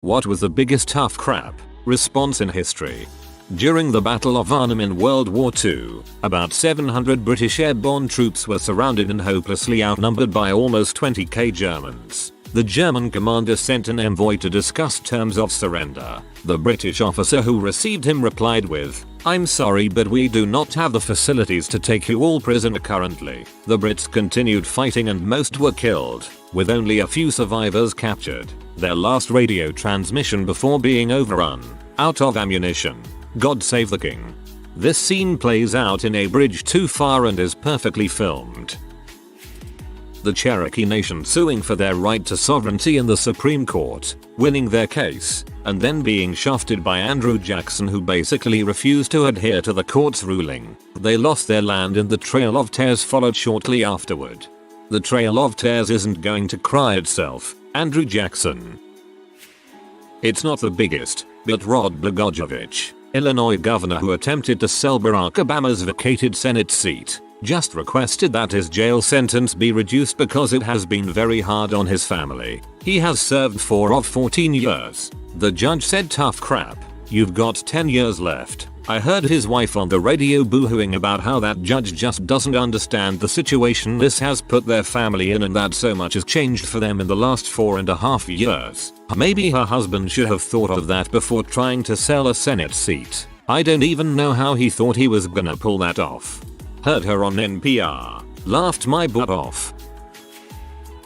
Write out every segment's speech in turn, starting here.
What was the biggest tough crap response in history? During the Battle of Arnhem in World War II, about 700 British airborne troops were surrounded and hopelessly outnumbered by almost 20k Germans. The German commander sent an envoy to discuss terms of surrender. The British officer who received him replied with, "I'm sorry, but we do not have the facilities to take you all prisoner currently." The Brits continued fighting and most were killed, with only a few survivors captured. Their last radio transmission before being overrun, out of ammunition. God save the king. This scene plays out in A Bridge Too Far and is perfectly filmed. The Cherokee Nation suing for their right to sovereignty in the Supreme Court, winning their case, and then being shafted by Andrew Jackson, who basically refused to adhere to the court's ruling. They lost their land and the Trail of Tears followed shortly afterward. The Trail of Tears isn't going to cry itself, Andrew Jackson. It's not the biggest, but Rod Blagojevich, Illinois governor who attempted to sell Barack Obama's vacated Senate seat, just requested that his jail sentence be reduced because it has been very hard on his family. He has served 4 of 14 years. The judge said, "Tough crap. You've got 10 years left." I heard his wife on the radio boohooing about how that judge just doesn't understand the situation this has put their family in and that so much has changed for them in the last 4.5 years. Maybe her husband should have thought of that before trying to sell a Senate seat. I don't even know how he thought he was gonna pull that off. Heard her on NPR. Laughed my butt off.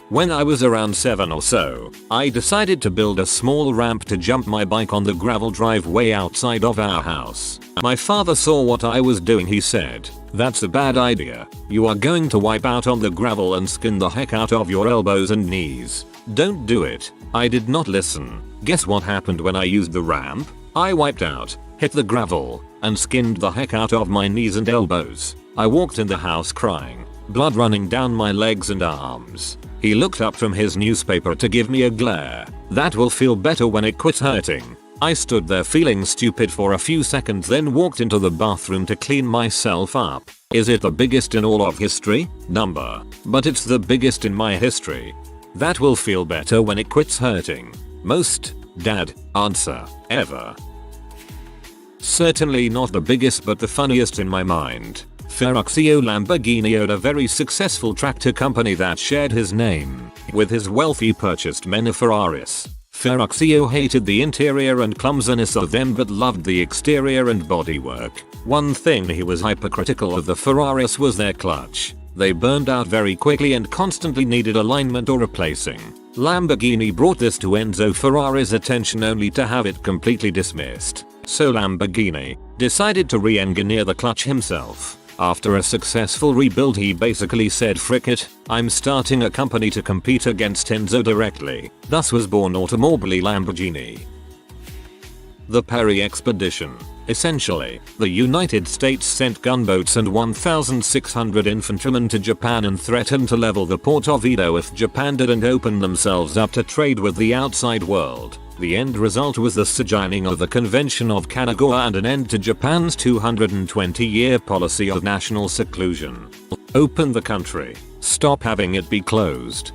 When I was around 7 or so, I decided to build a small ramp to jump my bike on the gravel driveway outside of our house. My father saw what I was doing. He said, "That's a bad idea. You are going to wipe out on the gravel and skin the heck out of your elbows and knees. Don't do it." I did not listen. Guess what happened when I used the ramp? I wiped out, hit the gravel, and skinned the heck out of my knees and elbows. I walked in the house crying, blood running down my legs and arms. He looked up from his newspaper to give me a glare. "That will feel better when it quits hurting." I stood there feeling stupid for a few seconds, then walked into the bathroom to clean myself up. Is it the biggest in all of history? Number. But it's the biggest in my history. That will feel better when it quits hurting. Most dad answer ever. Certainly not the biggest, but the funniest in my mind. Ferruccio Lamborghini owned a very successful tractor company that shared his name with his wealthy purchased many Ferraris. Ferruccio hated the interior and clumsiness of them but loved the exterior and bodywork. One thing he was hypercritical of the Ferraris was their clutch. They burned out very quickly and constantly needed alignment or replacing. Lamborghini brought this to Enzo Ferrari's attention only to have it completely dismissed. So Lamborghini decided to re-engineer the clutch himself. After a successful rebuild, he basically said, "Frick it, I'm starting a company to compete against Enzo directly." Thus was born Automobili Lamborghini. The Perry Expedition. Essentially, the United States sent gunboats and 1,600 infantrymen to Japan and threatened to level the port of Edo if Japan didn't open themselves up to trade with the outside world. The end result was the signing of the Convention of Kanagawa and an end to Japan's 220-year policy of national seclusion. Open the country. Stop having it be closed.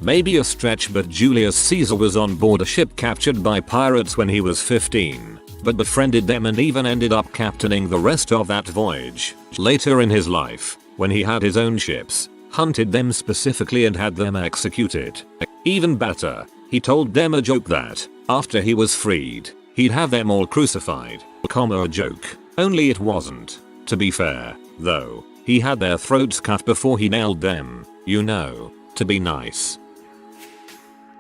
Maybe a stretch, but Julius Caesar was on board a ship captured by pirates when he was 15, but befriended them and even ended up captaining the rest of that voyage. Later in his life, when he had his own ships, hunted them specifically and had them executed. Even better, he told them a joke that, after he was freed, he'd have them all crucified. A joke. Only it wasn't. To be fair, though, he had their throats cut before he nailed them, you know, to be nice.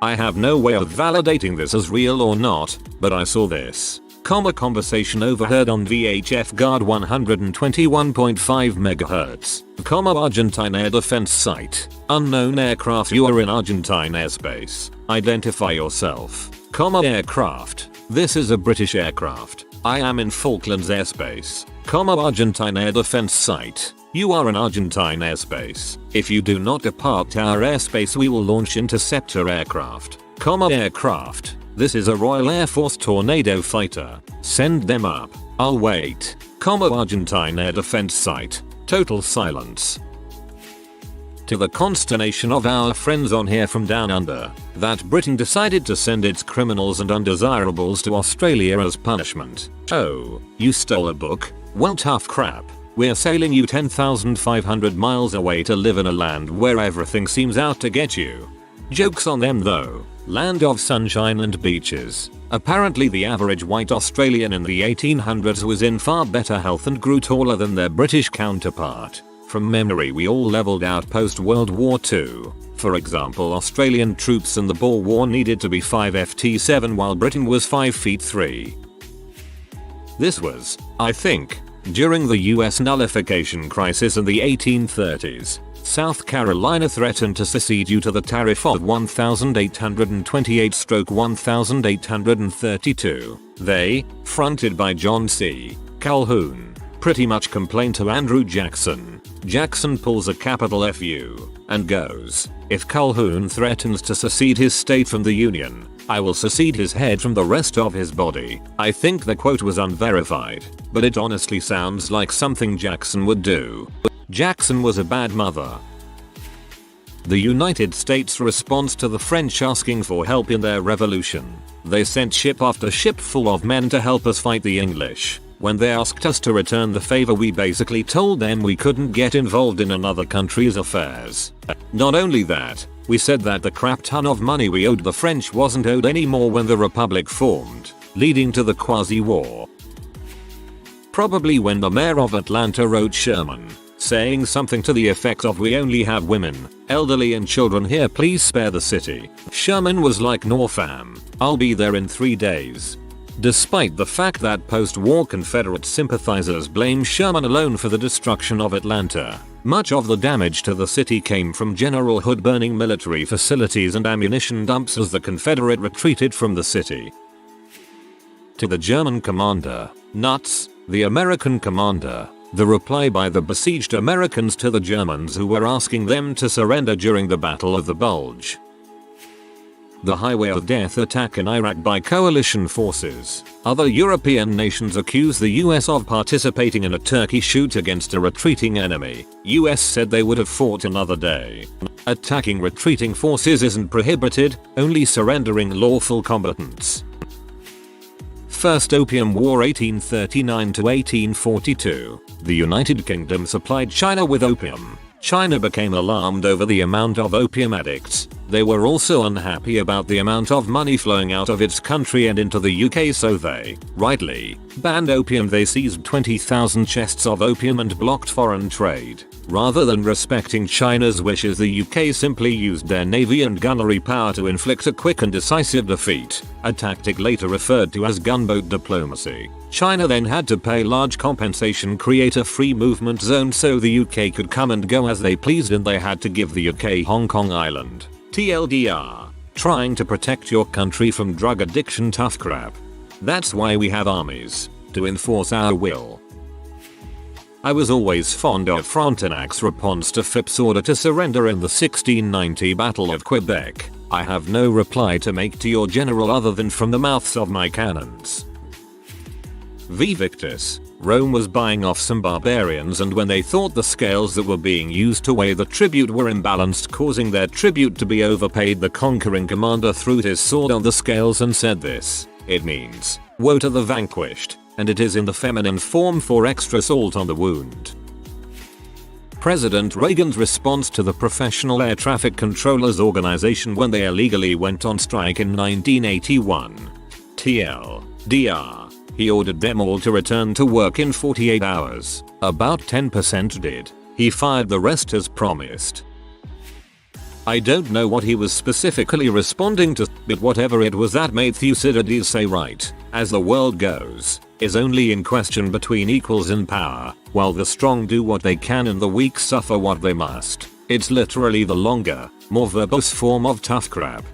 I have no way of validating this as real or not, but I saw this. Conversation overheard on VHF guard 121.5 MHz. Argentine air defense site. Unknown aircraft. You are in Argentine airspace. Identify yourself. Aircraft. This is a British aircraft. I am in Falklands airspace. Argentine air defense site. You are in Argentine airspace. If you do not depart our airspace, we will launch interceptor aircraft. Aircraft. This is a Royal Air Force Tornado fighter. Send them up. I'll wait. Argentine air defense site. Total silence. To the consternation of our friends on here from down under, that Britain decided to send its criminals and undesirables to Australia as punishment. Oh, you stole a book? Well, tough crap. We're sailing you 10,500 miles away to live in a land where everything seems out to get you. Joke's on them though. Land of sunshine and beaches. Apparently the average white Australian in the 1800s was in far better health and grew taller than their British counterpart. From memory we all leveled out post World War II. For example, Australian troops in the Boer War needed to be 5 ft 7 while Britain was 5 feet 3. This was, I think, during the US nullification crisis in the 1830s. South Carolina threatened to secede due to the Tariff of 1828/1832. They, fronted by John C. Calhoun, pretty much complained to Andrew Jackson. Jackson pulls a capital FU and goes, "If Calhoun threatens to secede his state from the Union, I will secede his head from the rest of his body." I think the quote was unverified, but it honestly sounds like something Jackson would do. Jackson was a bad mother. The United States' response to the French asking for help in their revolution. They sent ship after ship full of men to help us fight the English. When they asked us to return the favor, we basically told them we couldn't get involved in another country's affairs. Not only that, we said that the crap ton of money we owed the French wasn't owed anymore when the Republic formed, leading to the Quasi-War. Probably when the mayor of Atlanta wrote Sherman, saying something to the effect of, "We only have women, elderly and children here, please spare the city." Sherman was like, "No fam, I'll be there in 3 days." Despite the fact that post-war Confederate sympathizers blame Sherman alone for the destruction of Atlanta, much of the damage to the city came from General Hood burning military facilities and ammunition dumps as the Confederate retreated from the city. To the German commander, "Nuts," the American commander, the reply by the besieged Americans to the Germans who were asking them to surrender during the Battle of the Bulge. The Highway of Death attack in Iraq by coalition forces. Other European nations accuse the US of participating in a turkey shoot against a retreating enemy. US said they would have fought another day. Attacking retreating forces isn't prohibited, only surrendering lawful combatants. First Opium War 1839 to 1842. The United Kingdom supplied China with opium. China became alarmed over the amount of opium addicts. They were also unhappy about the amount of money flowing out of its country and into the UK, so they, rightly, banned opium. They seized 20,000 chests of opium and blocked foreign trade. Rather than respecting China's wishes, the UK simply used their navy and gunnery power to inflict a quick and decisive defeat, a tactic later referred to as gunboat diplomacy. China then had to pay large compensation, create a free movement zone so the UK could come and go as they pleased, and they had to give the UK Hong Kong Island. TLDR. Trying to protect your country from drug addiction, tough crap. That's why we have armies, to enforce our will. I was always fond of Frontenac's response to Phipps' order to surrender in the 1690 Battle of Quebec. I have no reply to make to your general other than from the mouths of my cannons. V. Victus. Rome was buying off some barbarians, and when they thought the scales that were being used to weigh the tribute were imbalanced, causing their tribute to be overpaid, the conquering commander threw his sword on the scales and said this: "It means, woe to the vanquished, and it is in the feminine form for extra salt on the wound." President Reagan's response to the Professional Air Traffic Controllers Organization when they illegally went on strike in 1981. TLDR. He ordered them all to return to work in 48 hours. About 10% did. He fired the rest as promised. I don't know what he was specifically responding to, but whatever it was that made Thucydides say, "Right, as the world goes, is only in question between equals in power, while the strong do what they can and the weak suffer what they must." It's literally the longer, more verbose form of tough crap.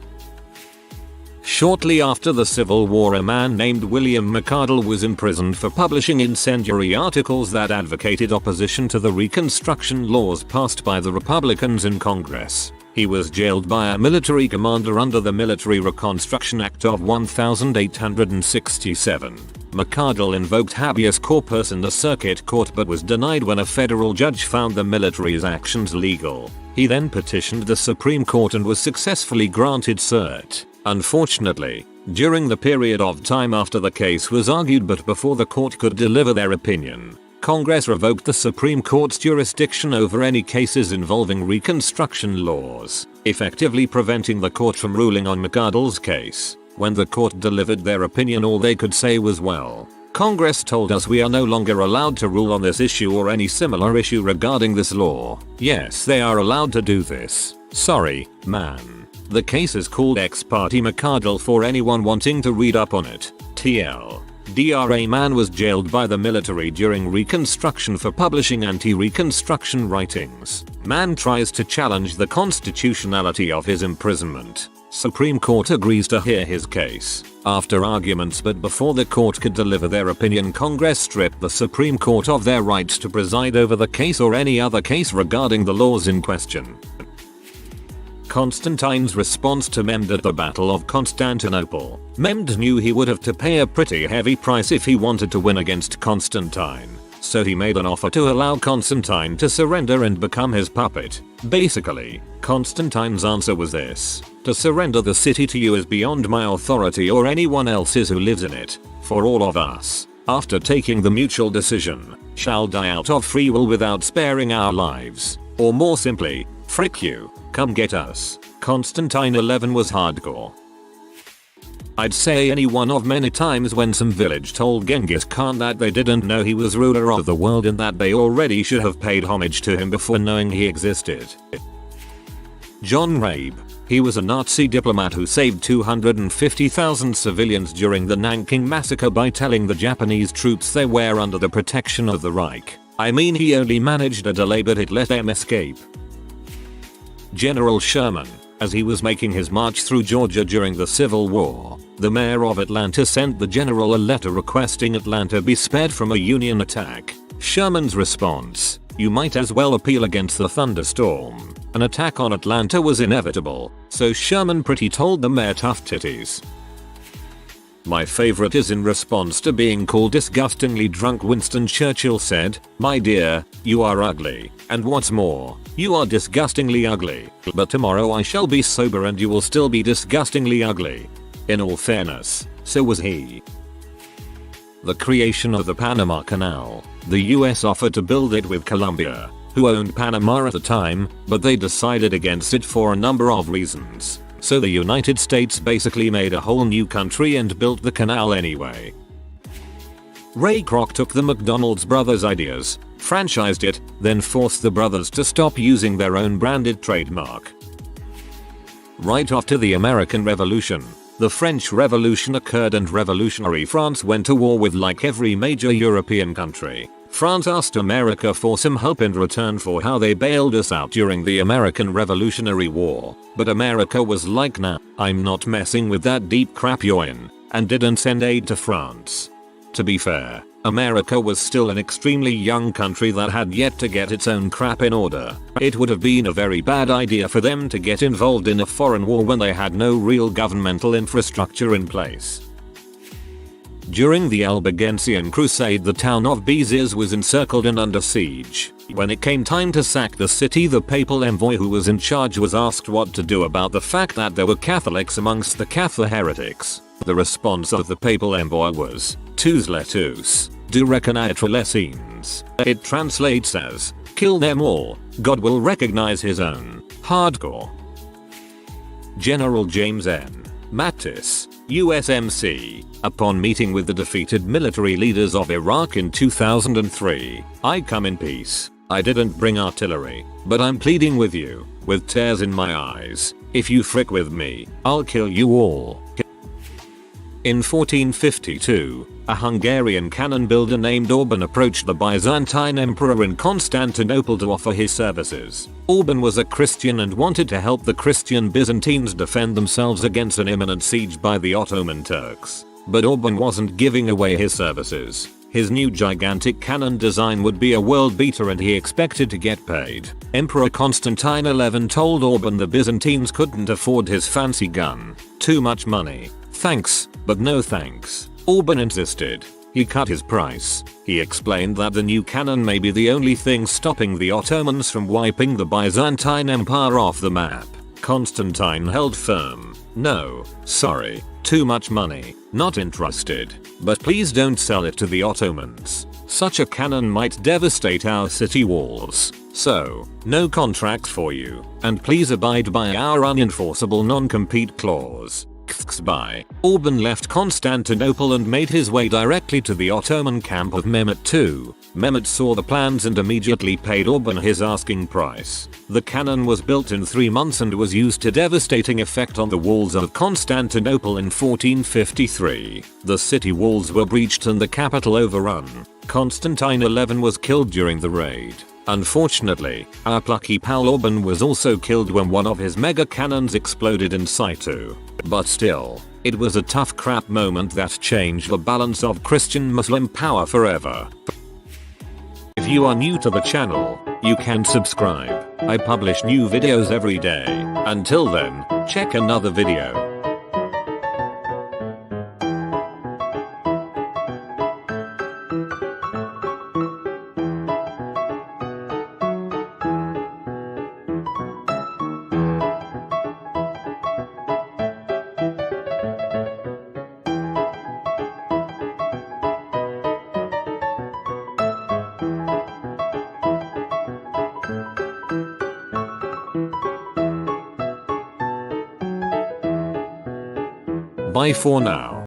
Shortly after the Civil War, a man named William McArdle was imprisoned for publishing incendiary articles that advocated opposition to the Reconstruction laws passed by the Republicans in Congress. He was jailed by a military commander under the Military Reconstruction Act of 1867. McArdle invoked habeas corpus in the circuit court but was denied when a federal judge found the military's actions legal. He then petitioned the Supreme Court and was successfully granted cert. Unfortunately, during the period of time after the case was argued but before the court could deliver their opinion, Congress revoked the Supreme Court's jurisdiction over any cases involving Reconstruction laws, effectively preventing the court from ruling on McArdle's case. When the court delivered their opinion, all they could say was, "Well, Congress told us we are no longer allowed to rule on this issue or any similar issue regarding this law. Yes, they are allowed to do this. Sorry, man." The case is called Ex parte McArdle for anyone wanting to read up on it. TL. Dra. Man was jailed by the military during Reconstruction for publishing anti-Reconstruction writings. Man tries to challenge the constitutionality of his imprisonment. Supreme Court agrees to hear his case. After arguments but before the court could deliver their opinion, Congress stripped the Supreme Court of their rights to preside over the case or any other case regarding the laws in question. Constantine's response to Mehmed at the Battle of Constantinople. Mehmed knew he would have to pay a pretty heavy price if he wanted to win against Constantine, so he made an offer to allow Constantine to surrender and become his puppet. Basically, Constantine's answer was this: "To surrender the city to you is beyond my authority or anyone else's who lives in it, for all of us, after taking the mutual decision, shall die out of free will without sparing our lives. Or more simply, frick you, come get us." Constantine 11 was hardcore. I'd say any one of many times when some village told Genghis Khan that they didn't know he was ruler of the world and that they already should have paid homage to him before knowing he existed. John Rabe. He was a Nazi diplomat who saved 250,000 civilians during the Nanking massacre by telling the Japanese troops they were under the protection of the Reich. I mean, he only managed a delay but it let them escape. General Sherman. As he was making his march through Georgia during the Civil War, the mayor of Atlanta sent the general a letter requesting Atlanta be spared from a Union attack. Sherman's response: "You might as well appeal against the thunderstorm. An attack on Atlanta was inevitable, so Sherman pretty told the mayor tough titties." My favorite is in response to being called disgustingly drunk. Winston Churchill said, "My dear, you are ugly, and what's more, you are disgustingly ugly, but tomorrow I shall be sober and you will still be disgustingly ugly." In all fairness, so was he. The creation of the Panama Canal. The US offered to build it with Colombia, who owned Panama at the time, but they decided against it for a number of reasons. So the United States basically made a whole new country and built the canal anyway. Ray Kroc took the McDonald's brothers' ideas, franchised it, then forced the brothers to stop using their own branded trademark. Right after the American Revolution, the French Revolution occurred and revolutionary France went to war with like every major European country. France asked America for some help in return for how they bailed us out during the American Revolutionary War, but America was like, "Nah, I'm not messing with that deep crap you're in," and didn't send aid to France. To be fair, America was still an extremely young country that had yet to get its own crap in order. It would have been a very bad idea for them to get involved in a foreign war when they had no real governmental infrastructure in place. During the Albigensian Crusade, the town of Béziers was encircled and under siege. When it came time to sack the city, the papal envoy who was in charge was asked what to do about the fact that there were Catholics amongst the Catholic heretics. The response of the papal envoy was, "Tous les tous, de reconnaître les signes." It translates as, "Kill them all, God will recognize his own." Hardcore. General James N. Mattis, USMC. Upon meeting with the defeated military leaders of Iraq in 2003, "I come in peace. I didn't bring artillery, but I'm pleading with you, with tears in my eyes. If you frick with me, I'll kill you all." In 1452, a Hungarian cannon builder named Orban approached the Byzantine emperor in Constantinople to offer his services. Orban was a Christian and wanted to help the Christian Byzantines defend themselves against an imminent siege by the Ottoman Turks. But Orban wasn't giving away his services. His new gigantic cannon design would be a world beater and he expected to get paid. Emperor Constantine 11 told Orban the Byzantines couldn't afford his fancy gun. "Too much money. Thanks, but no thanks." Orban insisted. He cut his price. He explained that the new cannon may be the only thing stopping the Ottomans from wiping the Byzantine Empire off the map. Constantine held firm. No, sorry, too much money, not interested. But please don't sell it to the Ottomans. Such a cannon might devastate our city walls. So, no contracts for you, and please abide by our unenforceable non-compete clause. By Orban left Constantinople and made his way directly to the Ottoman camp of Mehmet II. Mehmet saw the plans and immediately paid Orban his asking price. The cannon was built in 3 months and was used to devastating effect on the walls of Constantinople in 1453. The city walls were breached and the capital overrun. Constantine XI was killed during the raid. Unfortunately, our plucky pal Orban was also killed when one of his mega cannons exploded in situ. But still, it was a tough crap moment that changed the balance of Christian-Muslim power forever. If you are new to the channel, you can subscribe. I publish new videos every day. Until then, check another video. Bye for now.